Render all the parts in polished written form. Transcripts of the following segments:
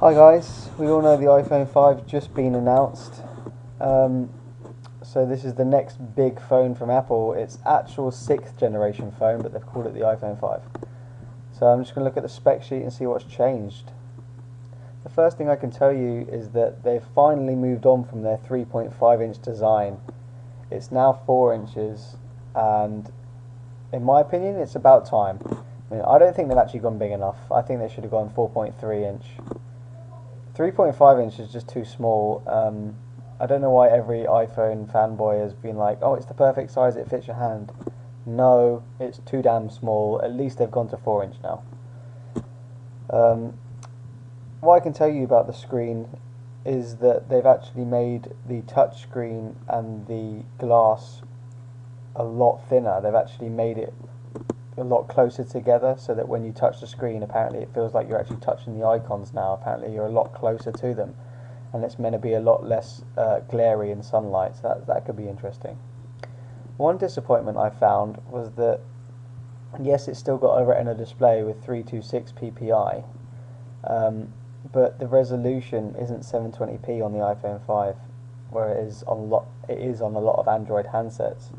Hi guys, we all know the iPhone 5 just been announced. So this is the next big phone from Apple. It's actual 6th generation phone, but they've called it the iPhone 5. So I'm just going to look at the spec sheet and see what's changed. The first thing I can tell you is that they've finally moved on from their 3.5 inch design. It's now 4 inches, and in my opinion it's about time. I don't think they've actually gone big enough. I think they should have gone 4.3 inch. 3.5 inch is just too small. I don't know why every iPhone fanboy has been like, oh, it's the perfect size, it fits your hand. No, it's too damn small. At least they've gone to 4 inch now. What I can tell you about the screen is that they've actually made the touch screen and the glass a lot thinner. They've actually made it a lot closer together so that when you touch the screen, apparently it feels like you're actually touching the icons now. Apparently you're a lot closer to them, and it's meant to be a lot less glary in sunlight, so that could be interesting. One disappointment I found was that, yes, it's still got a Retina display with 326 ppi, but the resolution isn't 720p on the iPhone 5, where it is on a lot of Android handsets.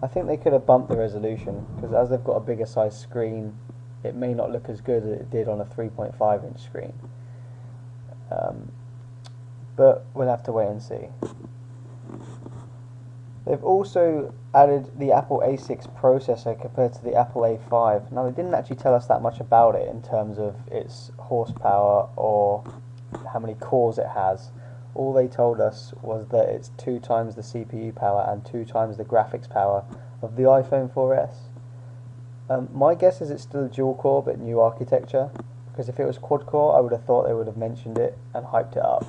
I think they could have bumped the resolution, because as they've got a bigger size screen, it may not look as good as it did on a 3.5 inch screen. But we'll have to wait and see. They've also added the Apple A6 processor compared to the Apple A5. Now, they didn't actually tell us that much about it in terms of its horsepower or how many cores it has. All they told us was that it's 2 times the CPU power and 2 times the graphics power of the iPhone 4S. My guess is it's still dual core but new architecture, because if it was quad core I would have thought they would have mentioned it and hyped it up.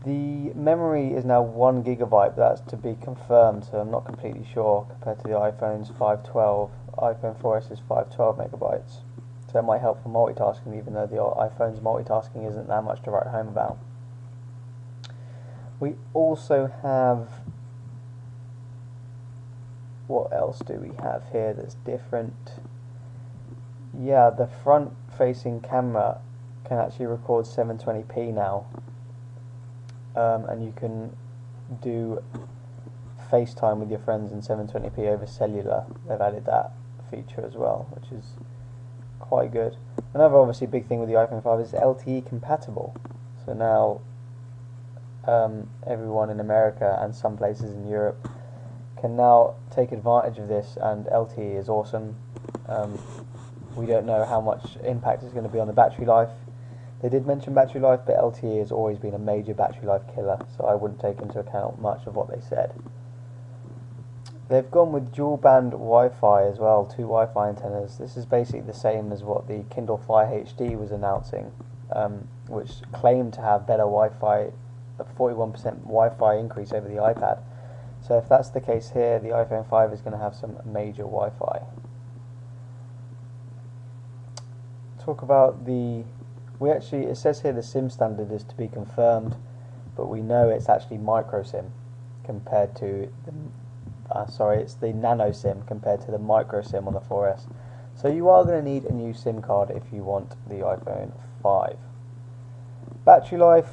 The memory is now 1 gigabyte, but that's to be confirmed, so I'm not completely sure compared to the iPhone's 512. iPhone 4S is 512 megabytes. So that might help for multitasking, even though the iPhone's multitasking isn't that much to write home about. We also have, what else do we have here that's different? Yeah, the front facing camera can actually record 720p now, and you can do FaceTime with your friends in 720p over cellular. They've added that feature as well, which is quite good. Another obviously big thing with the iPhone 5 is LTE compatible. So now everyone in America and some places in Europe can now take advantage of this, and LTE is awesome. We don't know how much impact it's going to be on the battery life. They did mention battery life, but LTE has always been a major battery life killer, so I wouldn't take into account much of what they said. They've gone with dual band Wi-Fi as well, 2 Wi-Fi antennas. This is basically the same as what the Kindle Fire HD was announcing, which claimed to have better Wi-Fi, a 41% Wi-Fi increase over the iPad. So if that's the case here, the iPhone 5 is going to have some major Wi-Fi. Talk about it says here the SIM standard is to be confirmed, but we know it's actually micro SIM compared to the it's the nano SIM compared to the micro SIM on the 4S. So you are going to need a new SIM card if you want the iPhone 5. Battery life,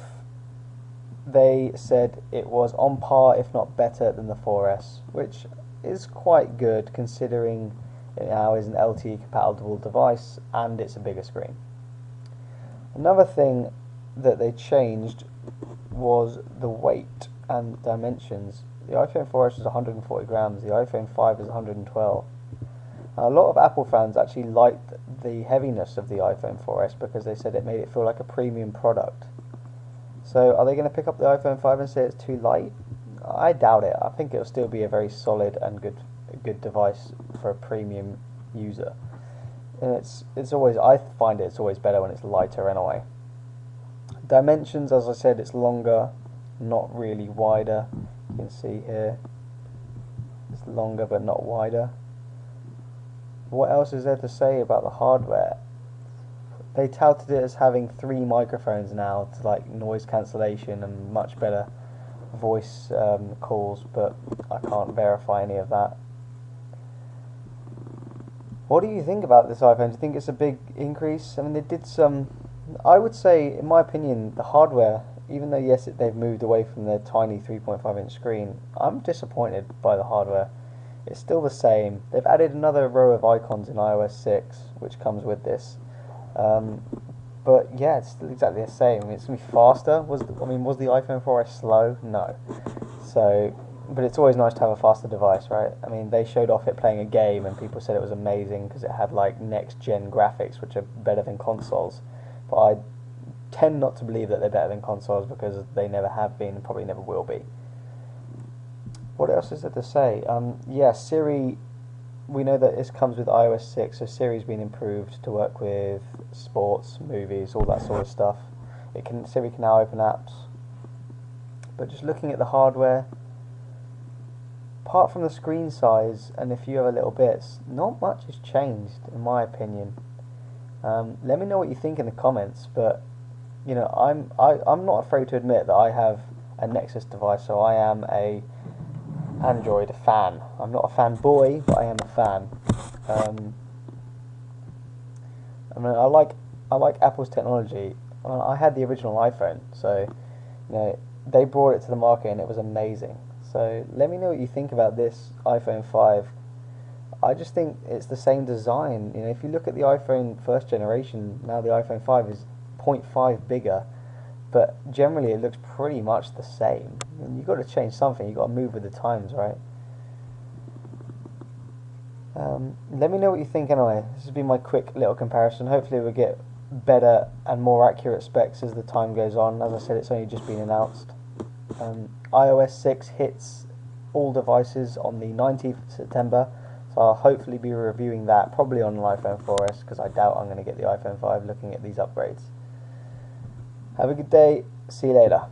they said it was on par if not better than the 4S, which is quite good considering it now is an LTE compatible device and it's a bigger screen. Another thing that they changed was the weight and dimensions. The iPhone 4S is 140 grams, the iPhone 5 is 112. Now, a lot of Apple fans actually liked the heaviness of the iPhone 4S because they said it made it feel like a premium product. So are they going to pick up the iPhone 5 and say it's too light? I doubt it. I think it'll still be a very solid and good device for a premium user. And it's always, I find it's always better when it's lighter anyway. Dimensions, as I said, it's longer, not really wider. You can see here it's longer but not wider. What else is there to say about the hardware? They touted it as having 3 microphones now to like noise cancellation and much better voice calls, but I can't verify any of that. What do you think about this iPhone? Do you think it's a big increase? I mean, they did some. I would say, in my opinion, the hardware, even though yes, they've moved away from their tiny 3.5-inch screen, I'm disappointed by the hardware. It's still the same. They've added another row of icons in iOS 6, which comes with this. But yeah, it's still exactly the same. It's gonna be faster. Was the iPhone 4S slow? No. So, but it's always nice to have a faster device, right? I mean, they showed off it playing a game, and people said it was amazing because it had like next-gen graphics, which are better than consoles. But I tend not to believe that they're better than consoles because they never have been and probably never will be. What else is there to say? Yeah, Siri. We know that this comes with iOS 6, so Siri's been improved to work with sports, movies, all that sort of stuff. Siri can now open apps. But just looking at the hardware, apart from the screen size and a few other little bits, not much has changed in my opinion. Let me know what you think in the comments. But you know, I'm not afraid to admit that I have a Nexus device, so I am a Android fan. I'm not a fanboy, but I am a fan. I mean, I like Apple's technology. I mean, I had the original iPhone, so you know they brought it to the market and it was amazing. So let me know what you think about this iPhone 5. I just think it's the same design. You know, if you look at the iPhone first generation, now the iPhone 5 is 0.5 bigger. But generally, it looks pretty much the same. And you've got to change something. You've got to move with the times, right? Let me know what you think anyway. This has been my quick little comparison. Hopefully we'll get better and more accurate specs as the time goes on. As I said, it's only just been announced. iOS 6 hits all devices on the 19th of September. So I'll hopefully be reviewing that, probably on an iPhone 4S, because I doubt I'm going to get the iPhone 5 looking at these upgrades. Have a good day. See you later.